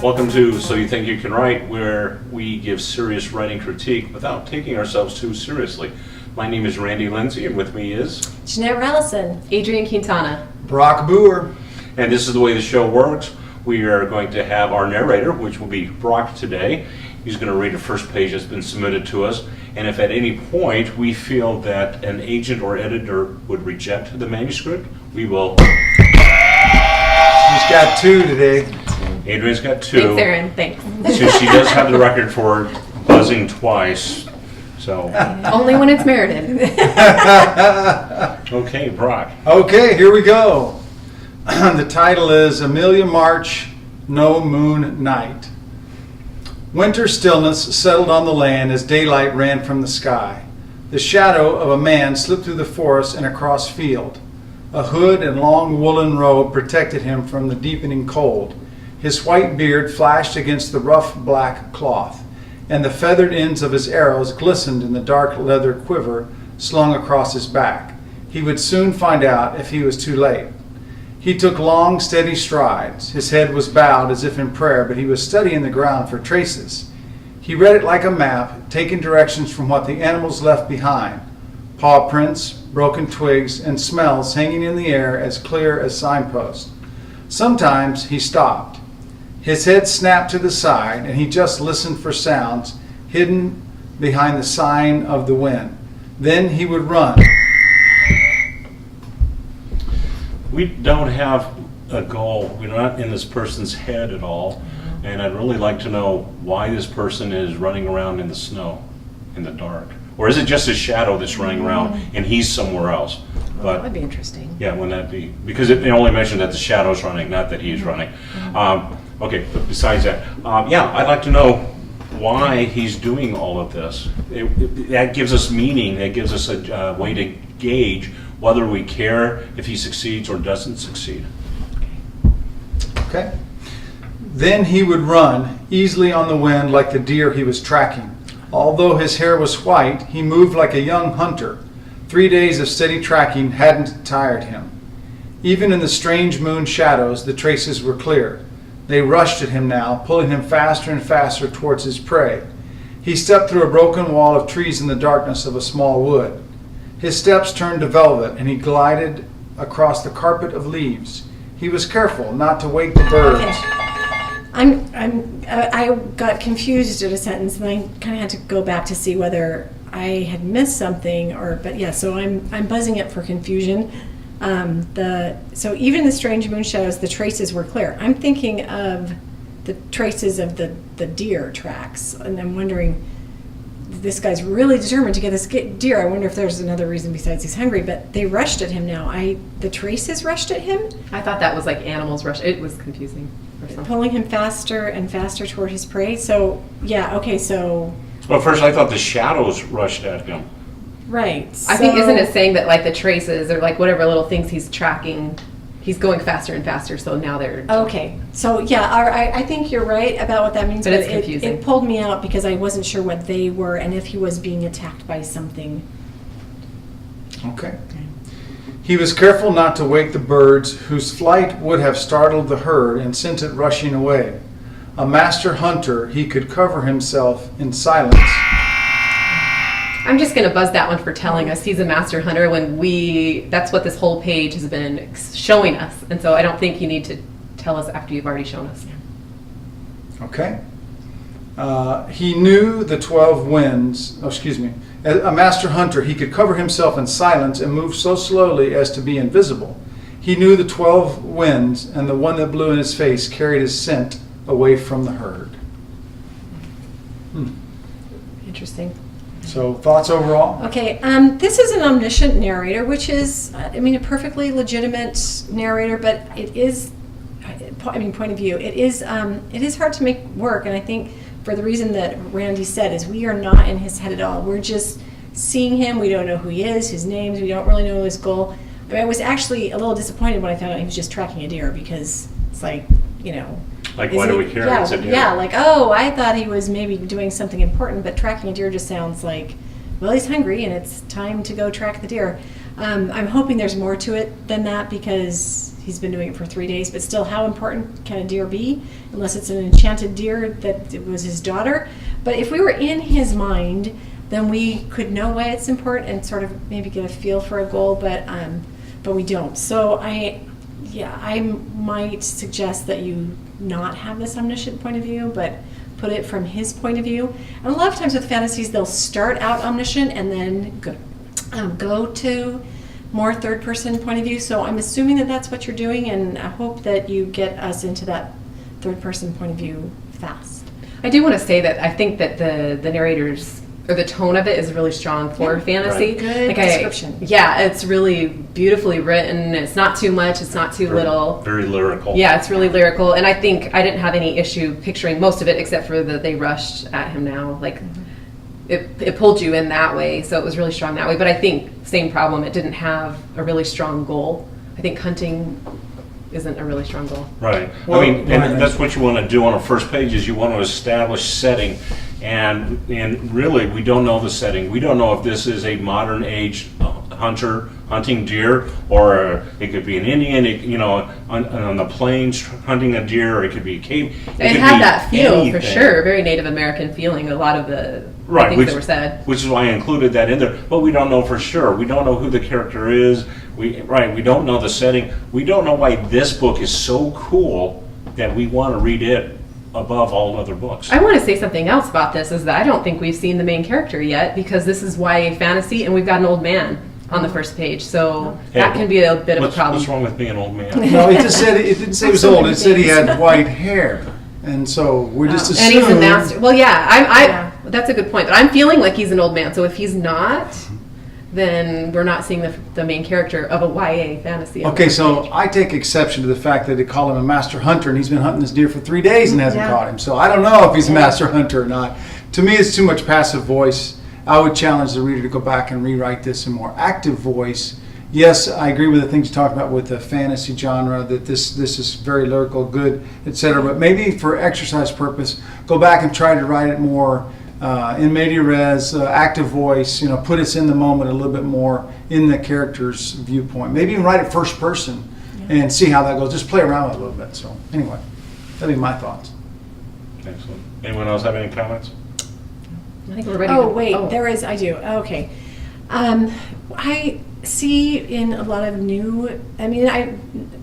Welcome to So You Think You Can Write, where we give serious writing critique without taking ourselves too seriously. My name is Lindsay, and with me is Janette, Rallison, Adrienne, Quintana, Booher. And this is the way the show works. We are going to have our narrator, which will be Brock today. He's going to read the first page that's been submitted to us. And if at any point we feel that an agent or editor would reject the manuscript, we will... She's got two today. Adrienne's got two. Thanks, Erin. Thanks. So she does have the record for buzzing twice. So, Only when it's merited. okay, Brock. Okay, here we go. The title is Amelia March, No Moon Night. Winter stillness settled on the land as daylight ran from the sky. The shadow of a man slipped through the forest and across field. A hood and long woolen robe protected him from the deepening cold. His white beard flashed against the rough black cloth, and the feathered ends of his arrows glistened in the dark leather quiver slung across his back. He would soon find out if he was too late. He took long, steady strides. His head was bowed as if in prayer, but he was studying the ground for traces. He read it like a map, taking directions from what the animals left behind. Paw prints, broken twigs, and smells hanging in the air as clear as signposts. Sometimes he stopped. His head snapped to the side, and he just listened for sounds hidden behind the sighing of the wind. Then he would run. We don't have a goal. We're not in this person's head at all. And I'd really like to know why this person is running around in the snow, in the dark. Or is it just his shadow that's running around and he's somewhere else? That would be interesting. Yeah, wouldn't that be? Because it only mentioned that the shadow's running, not that he's running. Okay, but besides that, yeah, I'd like to know why he's doing all of this. That gives us meaning. That gives us a way to gauge whether we care if he succeeds or doesn't succeed. Okay. Then he would run, easily on the wind like the deer he was tracking. Although his hair was white, he moved like a young hunter. 3 days of steady tracking hadn't tired him. Even in the strange moon shadows, the traces were clear. They rushed at him now, pulling him faster and faster towards his prey. He stepped through a broken wall of trees in the darkness of a small wood. His steps turned to velvet, and he glided across the carpet of leaves. He was careful not to wake the birds. I got confused at a sentence, and I kind of had to go back to see whether I had missed something, but yeah. So I'm buzzing it for confusion. So even in the strange moon shadows, the traces were clear. I'm thinking of the traces of the deer tracks, and I'm wondering, this guy's really determined to get this deer. I wonder if there's another reason besides he's hungry. But they rushed at him now. The traces rushed at him. I thought that was like animals rush. It was confusing. Pulling him faster and faster toward his prey. So, yeah, okay, so... Well, first I thought the shadows rushed at him. Right. I think, isn't it saying that like the traces or like whatever little things he's tracking, he's going faster and faster, so now they're... Okay, so yeah, I think you're right about what that means, but it's confusing. It pulled me out because I wasn't sure what they were and if he was being attacked by something. Okay. He was careful not to wake the birds, whose flight would have startled the herd and sent it rushing away. A master hunter, he could cover himself in silence. I'm just going to buzz that one for telling us he's a master hunter when that's what this whole page has been showing us. And so I don't think you need to tell us after you've already shown us. Okay. He knew the 12 winds, a master hunter, he could cover himself in silence and move so slowly as to be invisible. He knew the 12 winds, and the one that blew in his face carried his scent away from the herd. Interesting. So, thoughts overall? Okay, this is an omniscient narrator, which is, a perfectly legitimate narrator, but it is, point of view, it is hard to make work, and I think for the reason that Randy said is we are not in his head at all. We're just seeing him. We don't know who he is, his names. We don't really know his goal. I was actually a little disappointed when I found out he was just tracking a deer because it's like, Like, why do we care? Yeah, it's a deer. yeah, like, oh, I thought he was maybe doing something important, but tracking a deer just sounds like, well, he's hungry and it's time to go track the deer. I'm hoping there's more to it than that because he's been doing it for 3 days, but still, how important can a deer be? Unless it's an enchanted deer that it was his daughter. But if we were in his mind, then we could know why it's important and sort of maybe get a feel for a goal, but we don't. So I might suggest that you not have this omniscient point of view, but put it from his point of view. And a lot of times with fantasies, they'll start out omniscient and then go to more third-person point of view. So I'm assuming that that's what you're doing, and I hope that you get us into that third-person point of view fast. I do want to say that I think that the narrators, or the tone of it, is really strong for fantasy. Right. Good description. It's really beautifully written. It's not too much. It's not too little. Very lyrical. Yeah, it's really lyrical. And I think I didn't have any issue picturing most of it, except for that they rushed at him now. Like, it pulled you in that way, so it was really strong that way. But I think, same problem, it didn't have a really strong goal. I think hunting isn't a really strong goal. Right. Well, I mean, right. and that's what you want to do on a first page, is you want to establish setting. And really, we don't know the setting. We don't know if this is a modern age hunter hunting deer, or it could be an Indian, on the plains hunting a deer, or it could be a cave. It had that feel, anything. for sure, very Native American feeling, a lot of the things that were said. Which is why I included that in there. But we don't know for sure. We don't know who the character is. We don't know the setting. We don't know why this book is so cool that we want to read it above all other books. I want to say something else about this, is that I don't think we've seen the main character yet, because this is YA fantasy and we've got an old man on the first page, so that can be a bit of a problem. What's wrong with being an old man? No, it didn't say he was old. It said he had white hair, and so we're just assuming. And he's a master. Well, yeah, that's a good point. But I'm feeling like he's an old man. So if he's not, then we're not seeing the main character of a YA fantasy. Okay, so I take exception to the fact that they call him a master hunter, and he's been hunting this deer for 3 days and hasn't caught him. So I don't know if he's a master hunter or not. To me, it's too much passive voice. I would challenge the reader to go back and rewrite this in more active voice. Yes, I agree with the things you talked about with the fantasy genre, that this is very lyrical, good, etc. But maybe for exercise purpose, go back and try to write it more in media res, active voice. Put us in the moment a little bit more in the character's viewpoint. Maybe even write it first person and see how that goes. Just play around with it a little bit. So anyway, that'd be my thoughts. Excellent. Anyone else have any comments? I think we're ready. There is. I do. Okay. I see in a lot of new. I mean,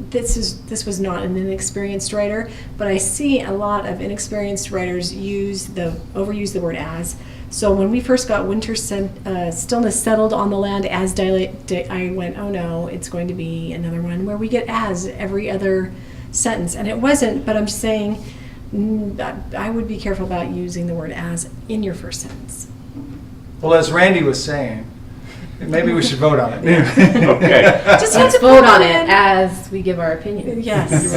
this was not an inexperienced writer, but I see a lot of inexperienced writers overuse the word as. So when we first got winter stillness settled on the land as daylight, I went, oh no, it's going to be another one where we get as every other sentence, and it wasn't. But I'm just saying, I would be careful about using the word as in your first sentence. Well, as Randy was saying, maybe we should vote on it. Okay. Just have Let's to vote put on it it in. as we give our opinion. Yes.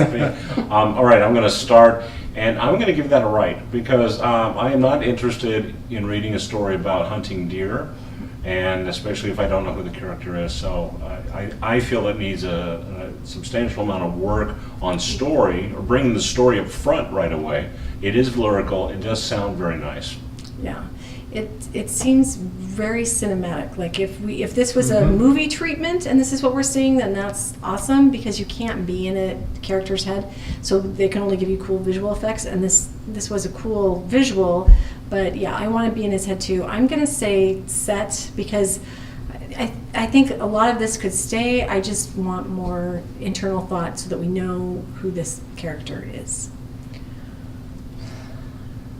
All right, I'm going to start, and I'm going to give that a right, because I am not interested in reading a story about hunting deer, and especially if I don't know who the character is. So I feel it needs a substantial amount of work on story, or bringing the story up front right away. It is lyrical. It does sound very nice. Yeah. It seems very cinematic. Like if this was a movie treatment and this is what we're seeing, then that's awesome, because you can't be in a character's head, so they can only give you cool visual effects. And this was a cool visual, but yeah, I want to be in his head too. I'm gonna say set, because I think a lot of this could stay. I just want more internal thought so that we know who this character is.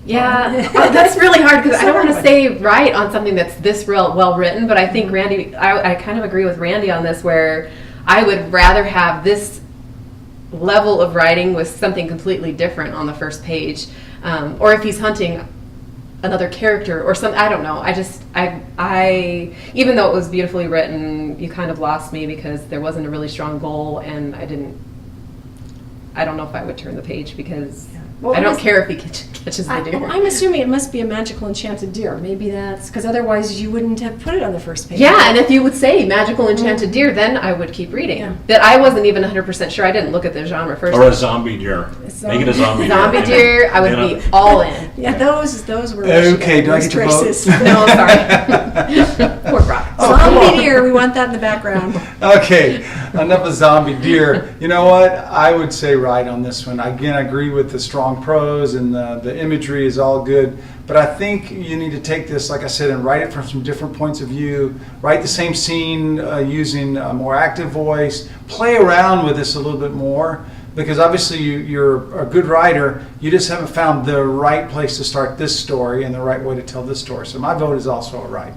Yeah, that's really hard, because So I don't want to hard. say right on something that's this real well written, but I think Randy, I kind of agree with Randy on this, where I would rather have this level of writing with something completely different on the first page, or if he's hunting another character or something. I don't know. I even though it was beautifully written, you kind of lost me, because there wasn't a really strong goal, and I don't know if I would turn the page, because Well, I don't care if he catches the deer. I'm assuming it must be a magical enchanted deer. Maybe that's because otherwise you wouldn't have put it on the first page. Yeah, and if you would say magical enchanted deer, then I would keep reading. Yeah. But I wasn't even 100% sure. I didn't look at the genre first. Or a zombie deer. Make it a zombie deer. Zombie deer, I would be all in. Yeah, those were Okay, do I those get to vote? choices. No, sorry. Poor Brock. Zombie deer, we want that in the background. Okay, enough of zombie deer. You know what? I would say right on this one. Again, I agree with the strong prose and the imagery is all good. But I think you need to take this, like I said, and write it from some different points of view. Write the same scene using a more active voice. Play around with this a little bit more. Because obviously you're a good writer, you just haven't found the right place to start this story and the right way to tell this story. So my vote is also a right.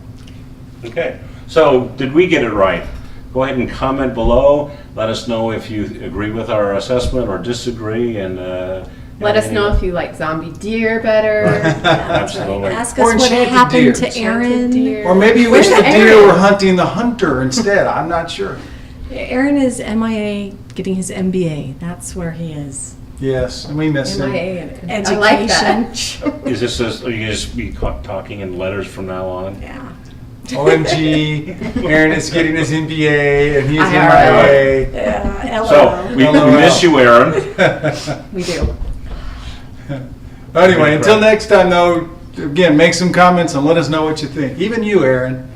Okay, so did we get it right? Go ahead and comment below. Let us know if you agree with our assessment or disagree, and Let us know if you like zombie deer better. absolutely. Ask Or us what enchanted happened deer. to Aaron. Or maybe you wish Where's the deer Aaron? were hunting the hunter instead. I'm not sure. Aaron is MIA getting his MBA. That's where he is. Yes, and we miss him. MIA. I like that. Is this are you going to be talking in letters from now on? Yeah. OMG, Aaron is getting his MBA and he's IRL. MIA. Yeah. So we LOL. miss you, Aaron. We do. Anyway, until next time though, again, make some comments and let us know what you think. Even you, Aaron.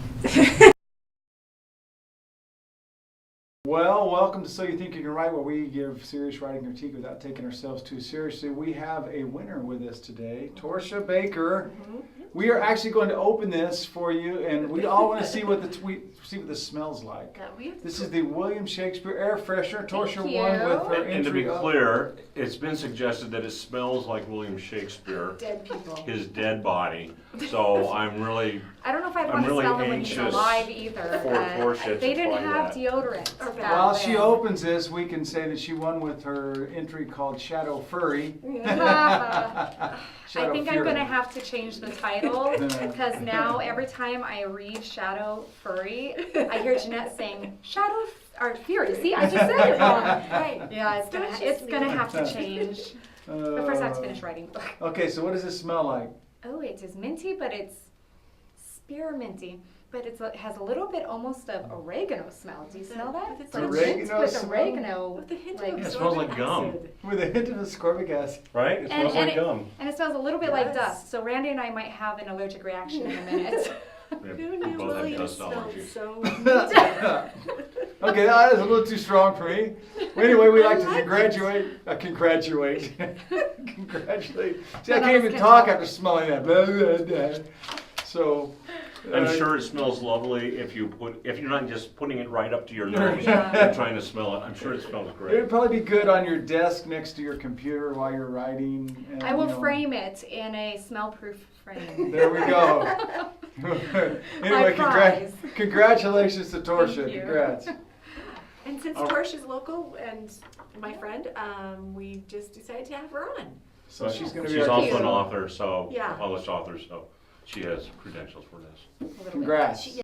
Well, welcome to So You Think You Can Write, where we give serious writing critique without taking ourselves too seriously. We have a winner with us today, Torsia Baker. We are actually going to open this for you, and we all want to see what this smells like. This is the William Shakespeare Air Freshener. Torsia won with her And to be entry up. clear, it's been suggested that it smells like William Shakespeare, Dead people. his dead body. So I'm really I don't know if I'd I'm want to really smell them when he's anxious alive either. for Portia to They didn't find have that. deodorant. While she opens this, we can say that she won with her entry called Shadow Furry. I Shadow think I'm Fury. going to have to change the title because now every time I read Shadow Furry, I hear Janette saying Shadow or Fury. See, I just said it wrong. Right. Yeah, it's gonna have to change. But first I have to finish writing the book. Okay, so what does it smell like? Oh, it is minty, but it's spearminty. But it has a little bit almost of oregano smell. Do you smell that? It's like mint Oregano with smell? oregano. With a hint like, of it smells like gum, With a hint of ascorbic acid. right? It smells like gum. And it smells a little bit like dust. So Randy and I might have an allergic reaction in a minute. We both have dust allergies. Okay, that is a little too strong for me. Well, anyway, we'd like to congratulate. Congratulate. See, I can't even talk after smelling that. Blah, blah, blah. So. I'm sure it smells lovely if you're not just putting it right up to your nose Yeah. and trying to smell it. I'm sure it smells It would great. probably be good on your desk next to your computer while you're writing. And, I will you know, frame it in a smell-proof frame. There we go. Anyway, prize. congratulations to Torsia. Thank you. Congrats. And since Torsia's local and my friend, we just decided to have her on. So she's going to be She's our also you. an author, so Yeah. a published author, so she has credentials for this. A little bit. Congrats.